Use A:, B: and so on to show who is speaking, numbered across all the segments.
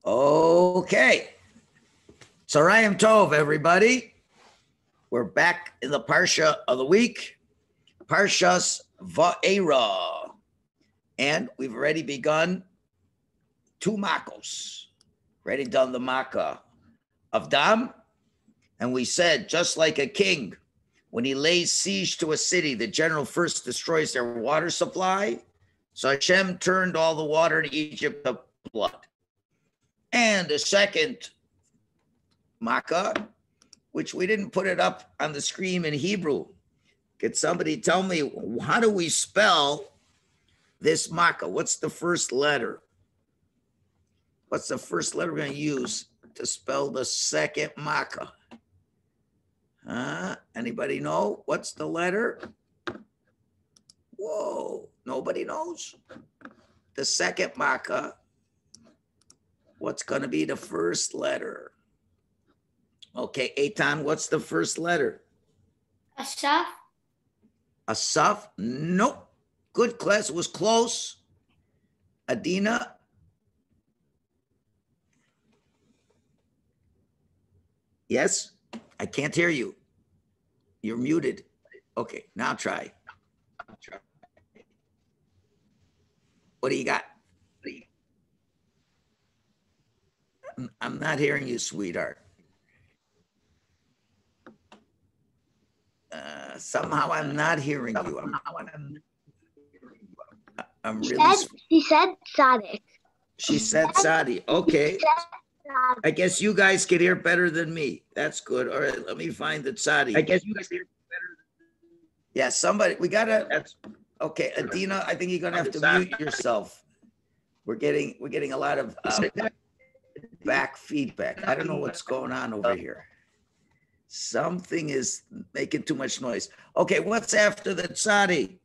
A: Okay. Tzarayim Tov, everybody. We're back in the Parsha of the week, Parshas Va'era. And we've already begun 2 Makos. Already done the Makkah of Dam. And we said, just like a king, when he lays siege to a city, the general first destroys their water supply. So Hashem turned all the water in Egypt to blood. And the second Makkah, which we didn't put it up on the screen in Hebrew. Could somebody tell me, how do we spell this Makkah? What's the first letter? What's the first letter we're going to use to spell the second Makkah? Anybody know? What's the letter? Whoa, nobody knows. The second Makkah. What's going to be the first letter? Okay, Eitan, what's the first letter?
B: Asaf.
A: Asaf? Nope. Good class. It was close. Adina? Yes? I can't hear you. You're muted. Okay, now try. What do you got? I'm not hearing you, sweetheart. Somehow I'm not hearing you. I'm really.
B: She said Tzaddik.
A: She said Sadi. Okay. I guess you guys could hear better than me. That's good. All right, let me find the Tzadi.
C: I guess you guys hear better.
A: Yeah, somebody. We gotta. Okay, Adina. I think you're gonna have to mute yourself. We're getting a lot of back feedback. I don't know what's going on over here. Something is making too much noise. Okay, what's after the Tzadi?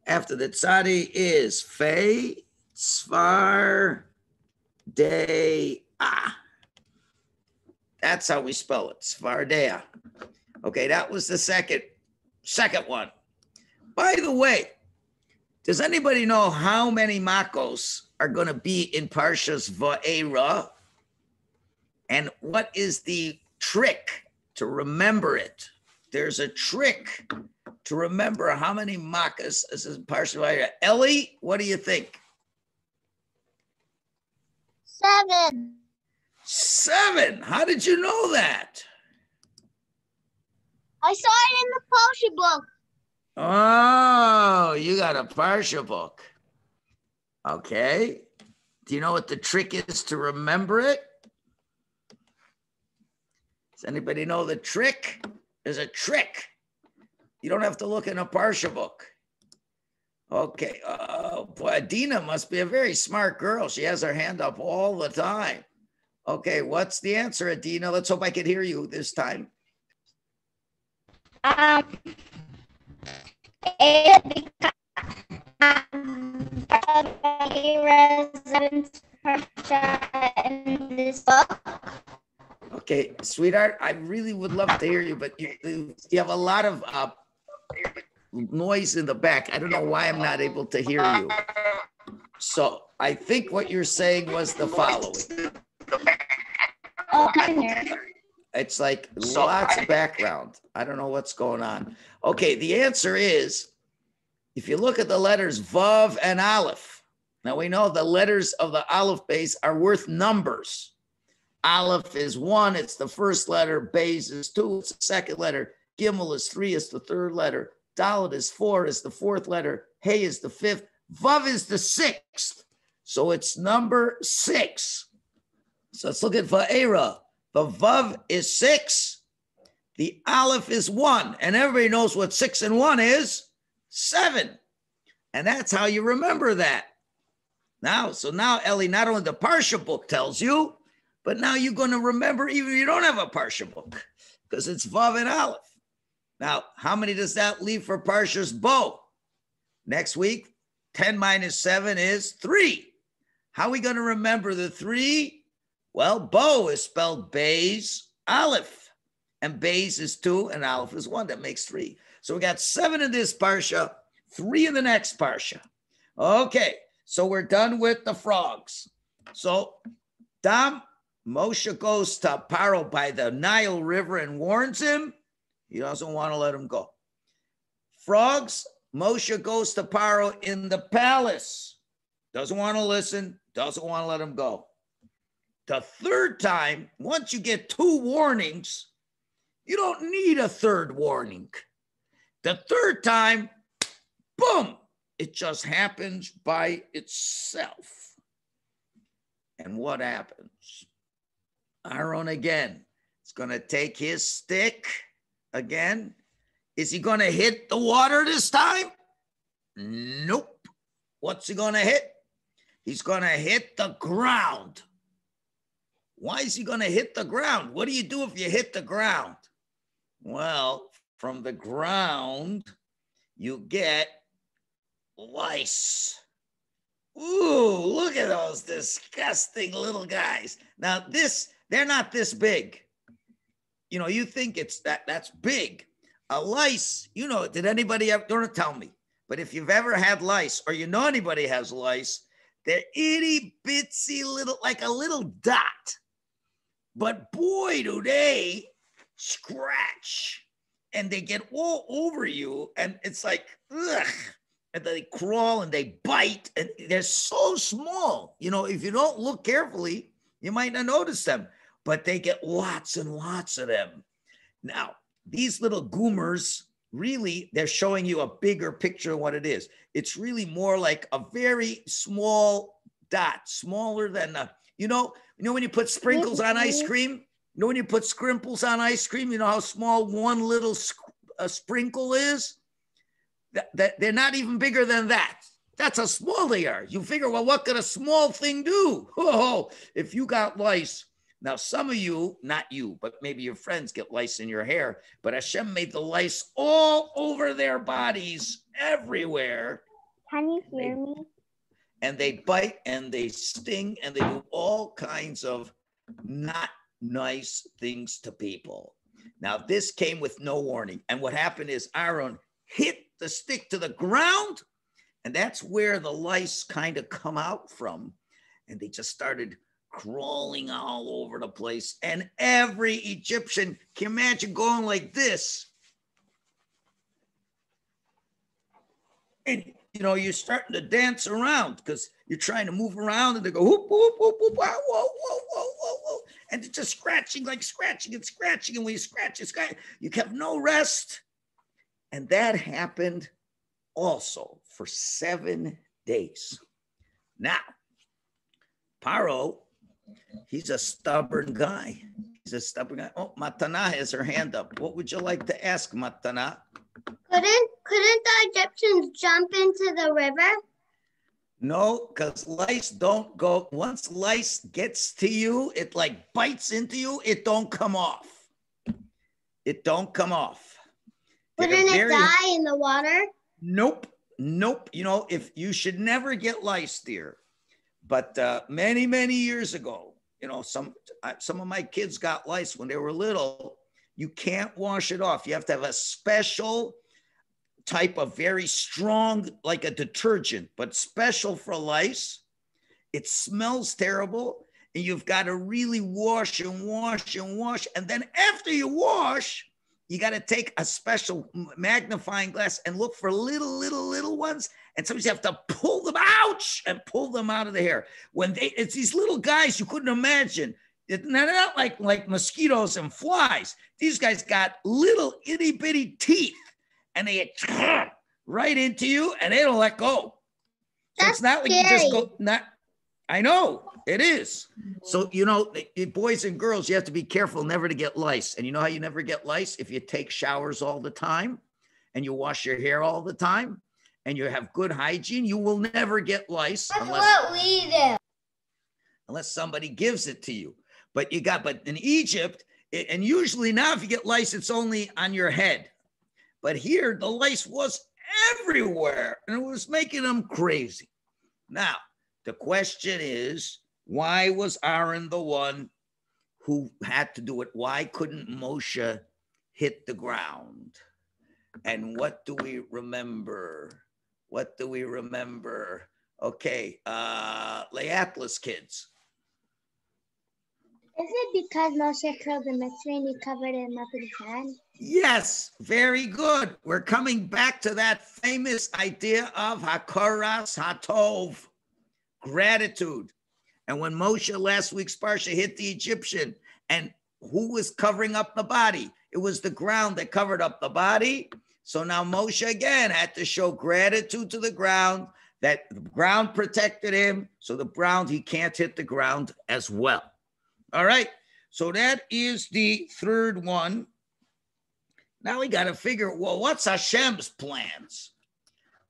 A: After the Tzadi is Fei, Tzvar, Dei, That's how we spell it, Tzvardea. Okay, that was the second one. By the way, does anybody know how many Makos are going to be in Parshas Va'era? And what is the trick to remember it? There's a trick to remember how many Makos is in Parshas Va'era. Ellie, what do you think?
B: 7.
A: 7. How did you know that?
B: I saw it in the Parsha book.
A: Oh, you got a Parsha book. Okay. Do you know what the trick is to remember it? Does anybody know the trick? There's a trick. You don't have to look in a Parsha book. Okay. Boy, Adina must be a very smart girl. She has her hand up all the time. Okay, what's the answer, Adina? Let's hope I can hear you this time.
B: In this book.
A: Okay, sweetheart, I really would love to hear you, but you have a lot of noise in the back. I don't know why I'm not able to hear you. So I think what you're saying was the following. It's like lots of background. I don't know what's going on. Okay, the answer is, if you look at the letters Vav and Aleph, now we know the letters of the Aleph base are worth numbers. Aleph is 1, it's the first letter. Beis is 2, it's the second letter. Gimel is 3, it's the third letter. Dalet is 4, it's the fourth letter. Hey is the 5th. Vav is the 6th. So it's number 6. So let's look at Va'era. The Vav is 6. The Aleph is 1. And everybody knows what 6 and 1 is. 7. And that's how you remember that. Now, Ellie, not only the Parsha book tells you, but now you're going to remember even if you don't have a Parsha book, because it's Vav and Aleph. Now, how many does that leave for Parshas Bo? Next week, 10 minus 7 is 3. How are we going to remember the 3? Well, Bo is spelled Beis, Aleph. And Beis is 2 and Aleph is 1. That makes 3. So we got 7 in this Parsha, 3 in the next Parsha. Okay, so we're done with the frogs. So Moshe goes to Paro by the Nile River and warns him. He doesn't want to let him go. Frogs, Moshe goes to Paro in the palace. Doesn't want to listen, doesn't want to let him go. The third time, once you get 2 warnings, you don't need a third warning. The third time, boom, it just happens by itself. And what happens? Aaron again is going to take his stick again. Is he going to hit the water this time? Nope. What's he going to hit? He's going to hit the ground. Why is he going to hit the ground? What do you do if you hit the ground? Well, from the ground, you get lice. Ooh, look at those disgusting little guys. Now, they're not this big. You know, you think that's big. A lice, you know, did anybody ever, don't tell me, but if you've ever had lice or you know anybody has lice, they're itty bitsy little, like a little dot. But boy, do they scratch and they get all over you. And it's like, ugh. And they crawl and they bite and they're so small. You know, if you don't look carefully, you might not notice them, but they get lots and lots of them. Now, these little goomers, really, they're showing you a bigger picture of what it is. It's really more like a very small dot, smaller than, you know when you put sprinkles on ice cream? You know when you put sprinkles on ice cream, you know how small one little sprinkle is? They're not even bigger than that. That's how small they are. You figure, well, what could a small thing do? Oh, if you got lice. Now, some of you, not you, but maybe your friends get lice in your hair, but Hashem made the lice all over their bodies, everywhere.
B: Can you hear me?
A: And they bite and they sting and they do all kinds of not nice things to people. Now, this came with no warning. And what happened is Aaron hit the stick to the ground, and that's where the lice kind of come out from. And they just started crawling all over the place. And every Egyptian, can you imagine going like this? And, you know, you're starting to dance around because you're trying to move around and they go, whoop, whoop, whoop, whoop, whoa, whoa, whoa, whoa, whoa, whoa. And they're just scratching, like scratching and scratching. And when you scratch, you have no rest. And that happened also for 7 days. Now, Paro, he's a stubborn guy. He's a stubborn guy. Oh, Matana has her hand up. What would you like to ask, Matana?
B: Couldn't the Egyptians jump into the river?
A: No, because lice don't go. Once lice gets to you, it like bites into you. It don't come off. It don't come off.
B: Wouldn't it die in the water?
A: Nope. You know, if you should never get lice, dear. But many, many years ago, you know, some of my kids got lice when they were little. You can't wash it off. You have to have a special type of very strong, like a detergent, but special for lice. It smells terrible. And you've got to really wash and wash and wash. And then after you wash, you got to take a special magnifying glass and look for little ones. And sometimes you have to pull them out and pull them out of the hair. It's these little guys you couldn't imagine. They're not like mosquitoes and flies. These guys got little itty bitty teeth and they get right into you and they don't let go. So it's not like you just go, I know it is. So, you know, boys and girls, you have to be careful never to get lice. And you know how you never get lice? If you take showers all the time and you wash your hair all the time and you have good hygiene, you will never get lice.
B: That's what we do.
A: Unless somebody gives it to you. But in Egypt, and usually now if you get lice, it's only on your head. But here, the lice was everywhere and it was making them crazy. Now, the question is, why was Aaron the one who had to do it? Why couldn't Moshe hit the ground? And what do we remember? Okay, Atlas kids.
B: Is it because Moshe killed the Mitzvah and he covered him up in his hand?
A: Yes, very good. We're coming back to that famous idea of Hakoras Hatov, gratitude. And when Moshe last week's Parsha hit the Egyptian, and who was covering up the body? It was the ground that covered up the body. So now Moshe again had to show gratitude to the ground, that the ground protected him. So the ground, he can't hit the ground as well. All right. So that is the third one. Now we got to figure, well, what's Hashem's plans?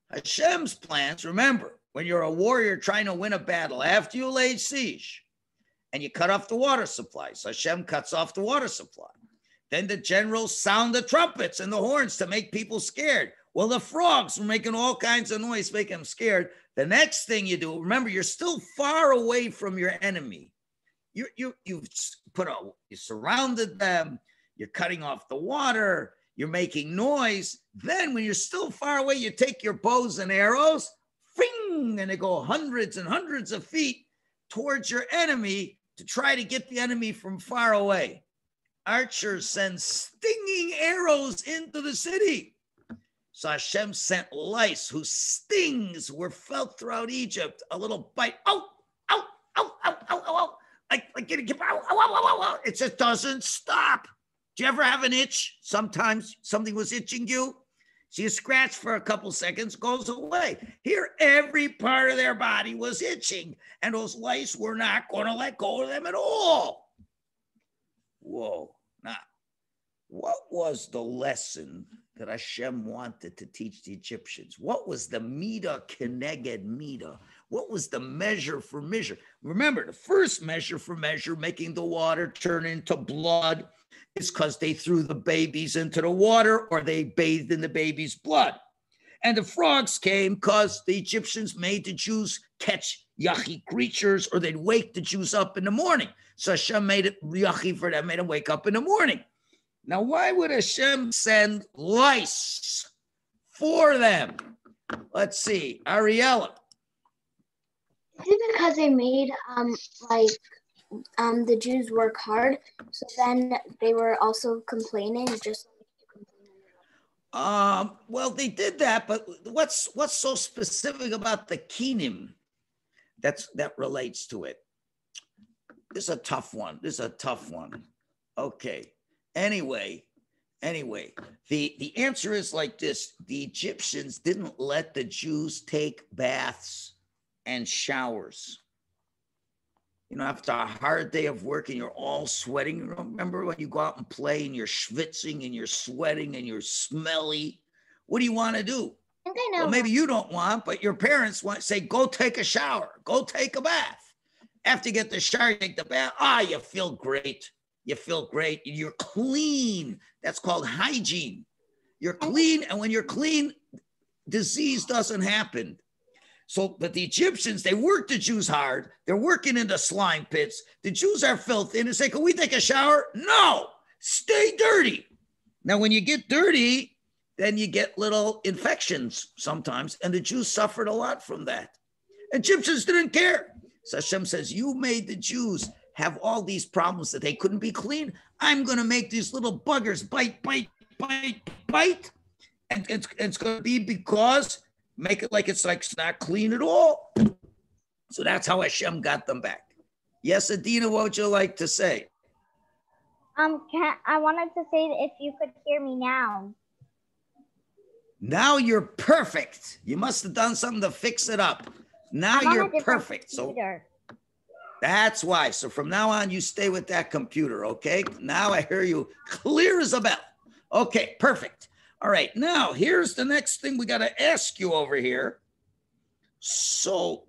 A: Hashem's plans, remember, when you're a warrior trying to win a battle, after you lay siege and you cut off the water supply, so Hashem cuts off the water supply. Then the generals sound the trumpets and the horns to make people scared. Well, the frogs were making all kinds of noise, making them scared. The next thing you do, remember, you're still far away from your enemy. You've surrounded them. You're cutting off the water. You're making noise. Then when you're still far away, you take your bows and arrows, fing, and they go hundreds and hundreds of feet towards your enemy to try to get the enemy from far away. Archers send stinging arrows into the city. So Hashem sent lice whose stings were felt throughout Egypt. A little bite. Ow, ow, ow, ow, ow, ow, ow. Like getting, ow, ow, ow, ow, ow. It just doesn't stop. Do you ever have an itch? Sometimes something was itching you. So you scratch for a couple seconds, goes away. Here, every part of their body was itching, and those lice were not going to let go of them at all. Whoa. Now, what was the lesson that Hashem wanted to teach the Egyptians? What was the midah keneged midah? What was the measure for measure? Remember, the first measure for measure, making the water turn into blood, is because they threw the babies into the water or they bathed in the baby's blood. And the frogs came because the Egyptians made the Jews catch yucky creatures, or they'd wake the Jews up in the morning. So Hashem made it yucky for them, made them wake up in the morning. Now, why would Hashem send lice for them? Let's see, Ariella.
B: Is it because they made the Jews work hard, so then they were also complaining, just like you complain?
A: Well, they did that, but what's so specific about the kinim that relates to it? This is a tough one. Okay. Anyway, the answer is like this. The Egyptians didn't let the Jews take baths and showers. You know, after a hard day of work and you're all sweating, you remember when you go out and play and you're schwitzing and you're sweating and you're smelly? What do you want to do?
B: I think I know.
A: Well, maybe you don't want, but your parents want to say, go take a shower, go take a bath. After you get the shower, you take the bath. You feel great. You're clean. That's called hygiene. You're clean. And when you're clean, disease doesn't happen. So, but the Egyptians, they worked the Jews hard. They're working in the slime pits. The Jews are filthy. And they say, can we take a shower? No, stay dirty. Now, when you get dirty, then you get little infections sometimes. And the Jews suffered a lot from that. Egyptians didn't care. So Hashem says, you made the Jews have all these problems that they couldn't be clean. I'm going to make these little buggers bite. And it's going to be because make it like it's not clean at all. So that's how Hashem got them back. Yes, Adina, what would you like to say?
C: I wanted to say that if you could hear me now.
A: Now you're perfect. You must have done something to fix it up. Now you're perfect. Computer. So that's why. So from now on, you stay with that computer, okay? Now I hear you clear as a bell. Okay, perfect. All right, now here's the next thing we got to ask you over here. So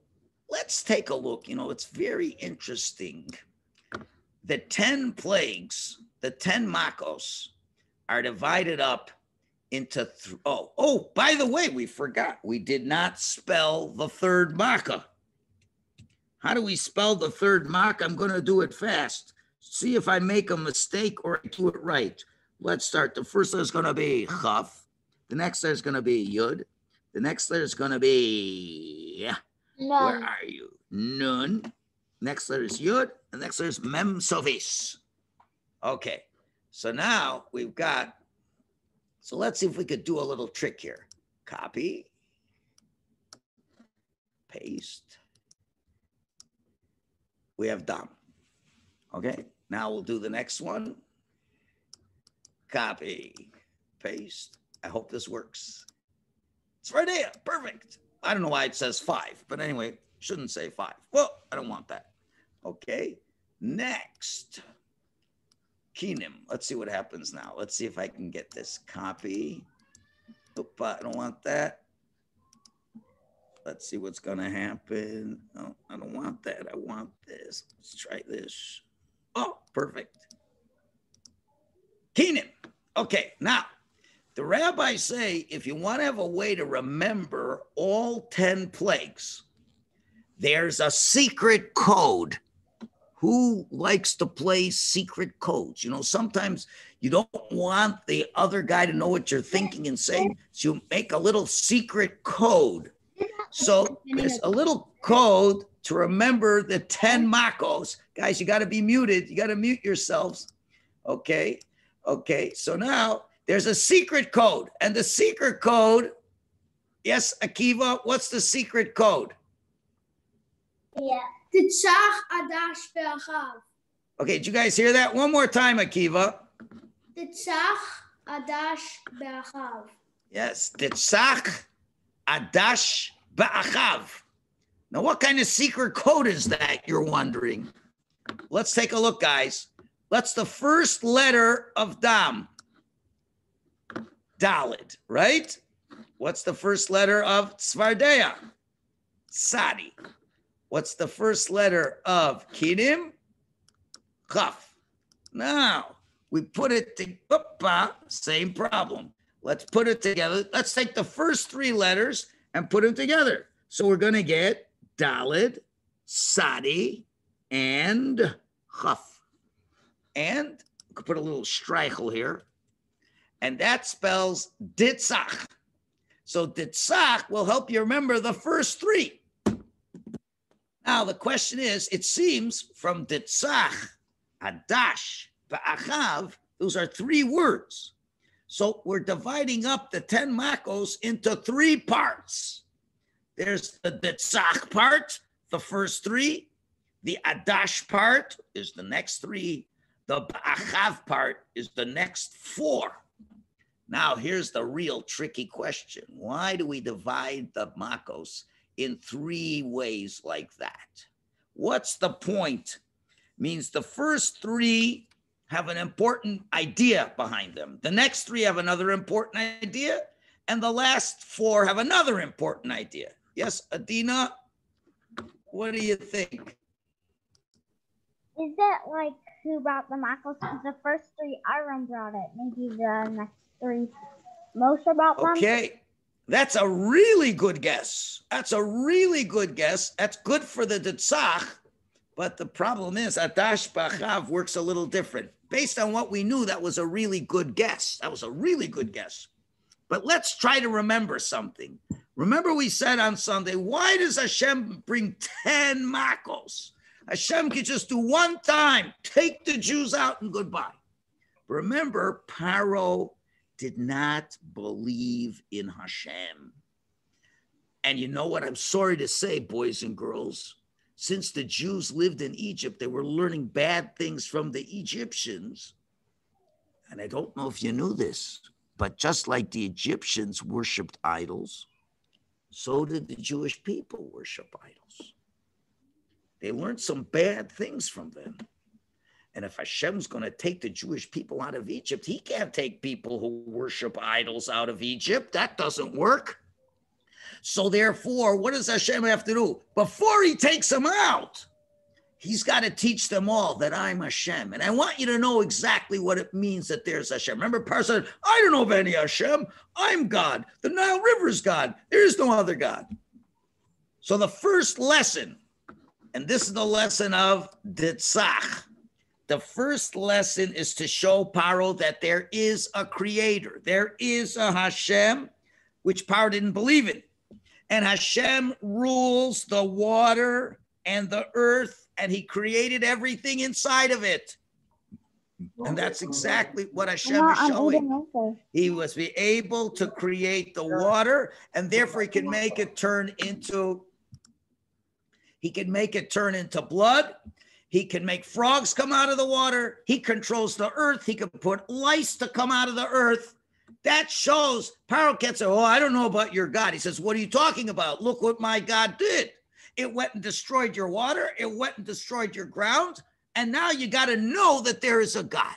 A: let's take a look. You know, it's very interesting. The 10 plagues, the 10 Makos, are divided up into by the way, we forgot. We did not spell the third Makkah. How do we spell the third Makkah? I'm going to do it fast. See if I make a mistake or I do it right. Let's start. The first letter is going to be Chaf. The next letter is going to be Yud. The next letter is going to be,
C: Nun.
A: where are you? Nun. Next letter is Yud. The next letter is Mem Sovis. Okay. So now we've got, so let's see if we could do a little trick here. Copy. Paste. We have Dam. Okay. Now we'll do the next one. Copy. Paste. I hope this works. It's right there. Perfect. I don't know why it says 5, but anyway, shouldn't say 5. Well, I don't want that. Okay. Next. Kinim. Let's see what happens now. Let's see if I can get this. Copy. Oop, I don't want that. Let's see what's going to happen. No, I don't want that. I want this. Let's try this. Oh, perfect. Kinim. Okay, now, the rabbis say if you want to have a way to remember all 10 plagues, there's a secret code. Who likes to play secret codes? You know, sometimes you don't want the other guy to know what you're thinking and saying, so you make a little secret code. So there's a little code to remember the 10 Makos. Guys, you got to be muted. You got to mute yourselves. Okay. Okay. So now there's a secret code. And the secret code, yes, Akiva, what's the secret code?
B: Yeah. Titzach Adash Be'achav.
A: Okay, did you guys hear that? One more time, Akiva.
B: Titzach Adash Be'achav.
A: Yes, Titzach Adash Be'achav. Now, what kind of secret code is that, you're wondering? Let's take a look, guys. That's the first letter of Dam. Dalid, right? What's the first letter of Tzvardeya? Sadi. What's the first letter of Kinim? Chaf. Now, we put it together, same problem. Let's put it together. Let's take the first 3 letters and put them together. So we're going to get Dalid, Sadi, and Chaf. And we could put a little streichel here. And that spells Ditzach. So Ditzach will help you remember the first 3. Now, the question is, it seems from Ditzach, Adash, Ba'achav, those are 3 words. So we're dividing up the 10 Makos into 3 parts. There's the Ditzach part, the first 3. The Adash part is the next 3. The Ba'achav part is the next 4. Now, here's the real tricky question. Why do we divide the Makos in 3 ways like that? What's the point? Means the first 3 have an important idea behind them. The next 3 have another important idea. And the last 4 have another important idea. Yes, Adina, what do you think?
C: Is that like who brought the Makos? Because the first 3 Aaron brought it. Maybe the next 3 Moshe brought them.
A: Okay. That's a really good guess. That's a really good guess. That's good for the Ditzach, but the problem is Adash Ba'achav works a little different. Based on what we knew, that was a really good guess. That was a really good guess. But let's try to remember something. Remember we said on Sunday, why does Hashem bring 10 Makos? Hashem could just do one time, take the Jews out and goodbye. Remember, Paro did not believe in Hashem. And you know what? I'm sorry to say, boys and girls, since the Jews lived in Egypt, they were learning bad things from the Egyptians. And I don't know if you knew this, but just like the Egyptians worshiped idols, so did the Jewish people worship idols. They learned some bad things from them. And if Hashem's going to take the Jewish people out of Egypt, he can't take people who worship idols out of Egypt. That doesn't work. So therefore, what does Hashem have to do? Before he takes them out, he's got to teach them all that I'm Hashem. And I want you to know exactly what it means that there's Hashem. Remember, Parshas, I don't know of any Hashem. I'm God. The Nile River is God. There is no other God. So the first lesson, and this is the lesson of Ditzach. The first lesson is to show Paro that there is a creator. There is a Hashem, which Paro didn't believe in. And Hashem rules the water and the earth and he created everything inside of it. And that's exactly what Hashem is showing. He was able to create the water, and therefore he can make it turn into blood. He can make frogs come out of the water. He controls the earth. He can put lice to come out of the earth. That shows Paro can't say, oh, I don't know about your God. He says, what are you talking about? Look what my God did. It went and destroyed your water. It went and destroyed your ground. And now you got to know that there is a God.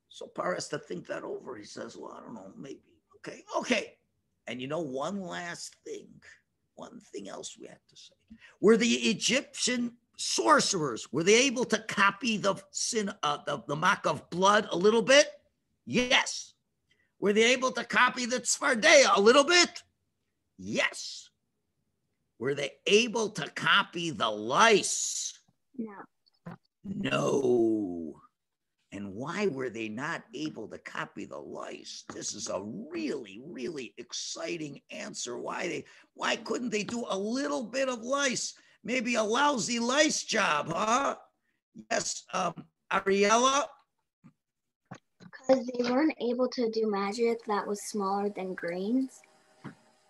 A: So Paro has to think that over. He says, well, I don't know, maybe. Okay. And you know, one thing else we have to say. Were the Egyptian sorcerers, were they able to copy the mark of blood a little bit? Yes. Were they able to copy the Tzfardeya a little bit? Yes. Were they able to copy the lice? No. And why were they not able to copy the lice? This is a really, really exciting answer. Why couldn't they do a little bit of lice? Maybe a lousy lice job, huh? Yes, Ariella?
B: Because they weren't able to do magic that was smaller than grains.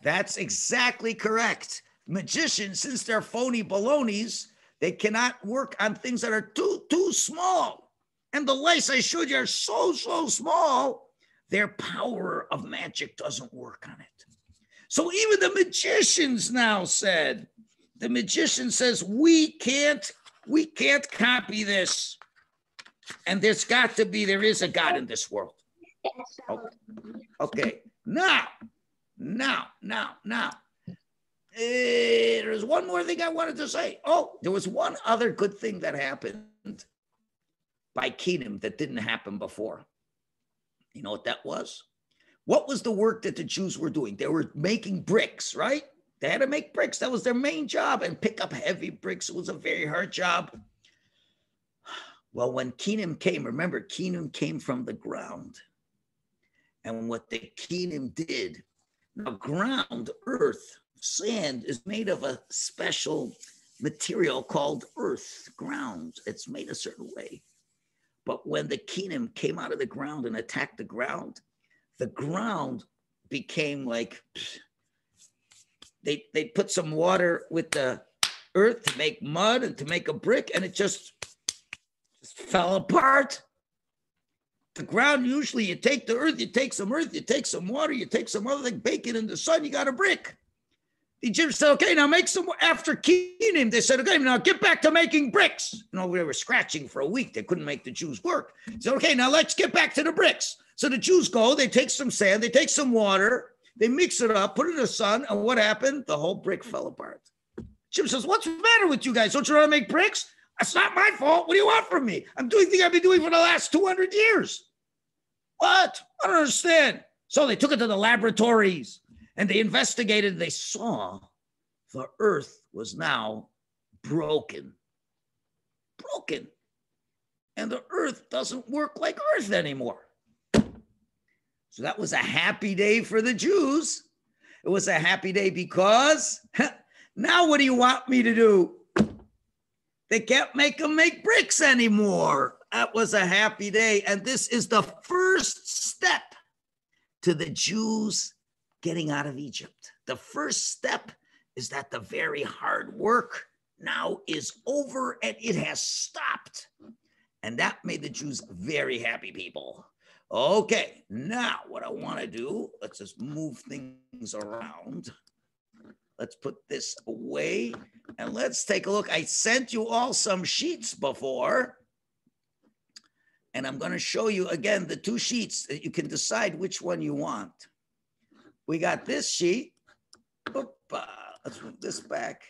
A: That's exactly correct. Magicians, since they're phony balonies, they cannot work on things that are too small. And the lice I showed you are so small, their power of magic doesn't work on it. So even the magicians now said, the magician says, we can't copy this. And there is a God in this world. Okay. Now. There's one more thing I wanted to say. Oh, there was one other good thing that happened by Kingdom that didn't happen before. You know what that was? What was the work that the Jews were doing? They were making bricks, right? They had to make bricks. That was their main job, and pick up heavy bricks. It was a very hard job. Well, when Kingdom came, remember, Kingdom came from the ground. And what the Kingdom did, now ground, earth, sand is made of a special material called earth, ground. It's made a certain way. But when the Kingdom came out of the ground and attacked the ground became like, they put some water with the earth to make mud and to make a brick, and it just fell apart. The ground, usually you take the earth, you take some water, you take some other thing, bake it in the sun, you got a brick. The Egyptians said, okay, now make some more. After Kingdom, they said, okay, now get back to making bricks. You know, we were scratching for a week. They couldn't make the Jews work. They said, okay, now let's get back to the bricks. So the Jews go, they take some sand, they take some water, they mix it up, put it in the sun, and what happened? The whole brick fell apart. Jim says, what's the matter with you guys? Don't you know how to make bricks? That's not my fault. What do you want from me? I'm doing things I've been doing for the last 200 years. What? I don't understand. So they took it to the laboratories and they investigated. They saw the earth was now broken. And the earth doesn't work like earth anymore. So that was a happy day for the Jews. It was a happy day because now what do you want me to do? They can't make them make bricks anymore. That was a happy day. And this is the first step to the Jews getting out of Egypt. The first step is that the very hard work now is over and it has stopped. And that made the Jews very happy people. Okay, now what I want to do, let's just move things around. Let's put this away and let's take a look. I sent you all some sheets before. And I'm going to show you again the two sheets that you can decide which one you want. We got this sheet. Let's move this back.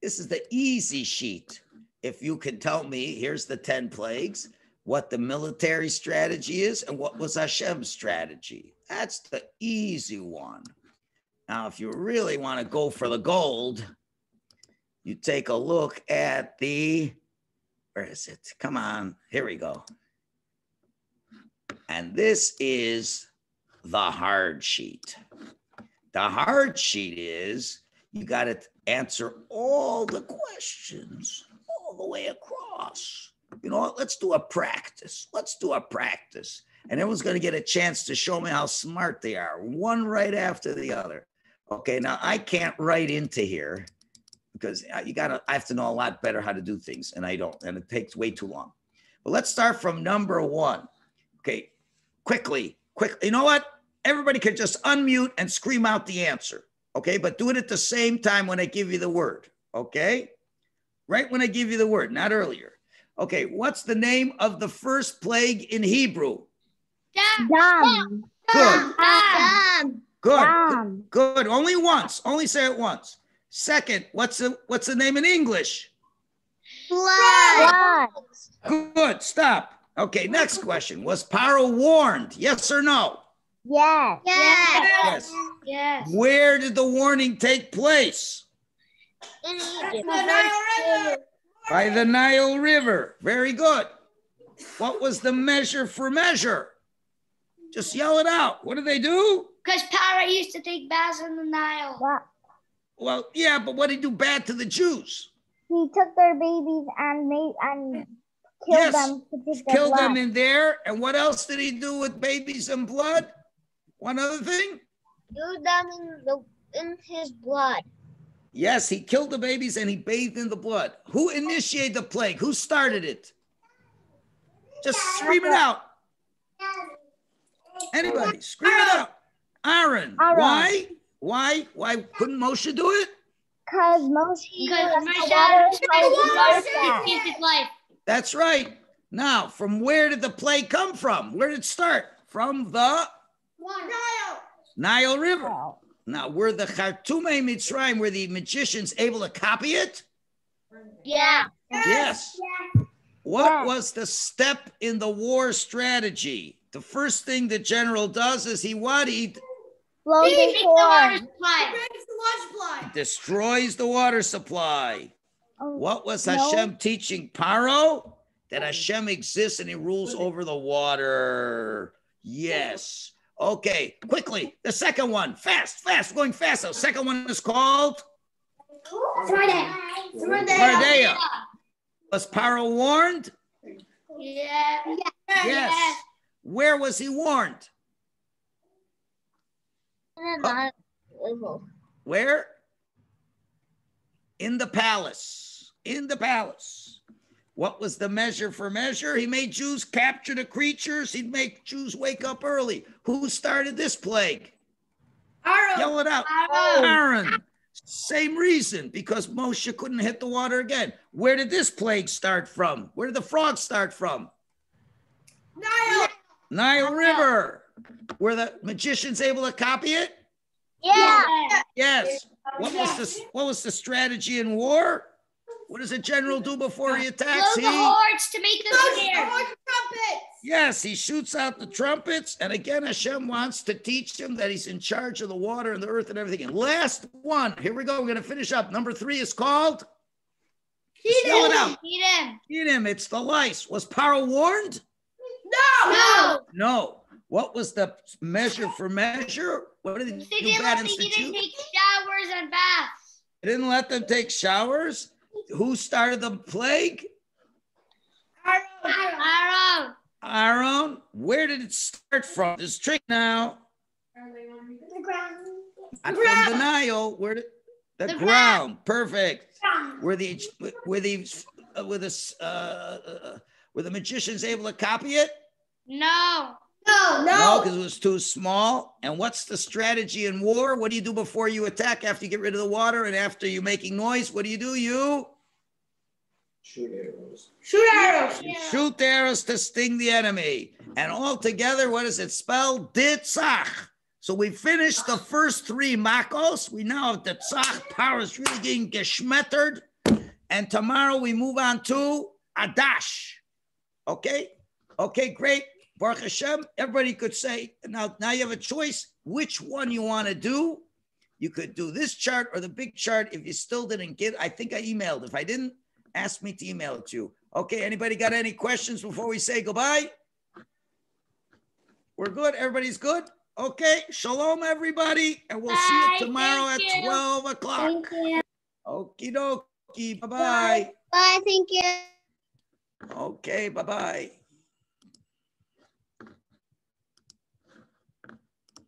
A: This is the easy sheet. If you can tell me, here's the 10 plagues, what the military strategy is and what was Hashem's strategy. That's the easy one. Now, if you really want to go for the gold, you take a look at where is it? Come on, here we go. And this is the hard sheet. The hard sheet is You got to answer all the questions all the way across. You know what? Let's do a practice. And everyone's going to get a chance to show me how smart they are, one right after the other. Okay, now I can't write into here because I have to know a lot better how to do things, and I don't, and it takes way too long. But let's start from number 1. Okay, quickly. You know what? Everybody can just unmute and scream out the answer. Okay, but do it at the same time when I give you the word. Okay, right when I give you the word, not earlier. Okay, what's the name of the first plague in Hebrew?
C: Dam.
A: Good. Only once. Only say it once. Second, what's the name in English?
C: Blood.
A: Good. Stop. Okay, next question. Was Paro warned? Yes or no?
C: Yes.
A: Yes.
B: Yes.
A: Where did the warning take place?
C: In Egypt.
A: By the Nile River. Very good. What was the measure for measure? Just yell it out. What did they do?
B: Because Paro used to take baths in the Nile.
C: What?
A: Well, yeah, but what did he do bad to the Jews?
C: He took their babies and killed them to take their
A: Killed
C: blood.
A: them in there. And what else did he do with babies and blood? One other thing?
C: Killed them in his blood.
A: Yes, he killed the babies and he bathed in the blood. Who initiated the plague? Who started it? Just scream it out. Anybody, scream it out. Aaron. Why? Why couldn't Moshe do it?
C: Because Moshe
B: saved his life.
A: That's right. Now, from where did the plague come from? Where did it start? From the Nile River. Now, were the Khartoumei Mitzrayim, were the magicians able to copy it?
C: Yeah.
A: Yes. What was the step in the war strategy? The first thing the general does is he destroys the water supply. What was Hashem teaching Paro? That Hashem exists and he rules over the water. Yes. Okay, quickly. The second one. Fast. Going fast. The second one is called? Mardea. Was Paro warned?
B: Yeah.
A: Yes. Where was he warned? Where? In the palace. What was the measure for measure? He made Jews capture the creatures. He'd make Jews wake up early. Who started this plague?
B: Aaron.
A: Yell it out. Aaron. Same reason, because Moshe couldn't hit the water again. Where did this plague start from? Where did the frogs start from? Nile River. Were the magicians able to copy it?
C: Yeah.
A: Yes. What was the strategy in war? What does a general do before he attacks?
B: Blow the horns to make them scared.
A: Yes, he shoots out the trumpets. And again, Hashem wants to teach him that he's in charge of the water and the earth and everything. And last one. Here we go. We're going to finish up. Number 3 is called? Spell it out. Eat him. It's the lice. Was Paro warned? No. What was the measure for measure? What did he do bad in the Jews?
B: They didn't take showers and baths.
A: They didn't let them take showers? Who started the plague? Aaron. Where did it start from? This trick now.
B: The ground.
A: From the Nile. Where did the ground? Perfect. Were the magicians able to copy it?
B: No.
A: No, because it was too small. And what's the strategy in war? What do you do before you attack? After you get rid of the water and after you're making noise, what do? You shoot arrows. Shoot arrows to sting the enemy. And all together, what does it spell? Ditzach. So we finished the first 3 Makos. We now have Ditzach. Power is really getting geschmettered. And tomorrow we move on to Adash. Okay, great. Baruch Hashem, everybody could say, now you have a choice which one you want to do. You could do this chart or the big chart. If you still didn't get, I think I emailed. If I didn't, ask me to email it to you. Okay, anybody got any questions before we say goodbye? We're good? Everybody's good? Okay, shalom, everybody. And we'll see you tomorrow at 12 o'clock.
B: Thank you.
A: Okie dokie. Bye-bye.
B: Bye. Thank you.
A: Okay, bye-bye.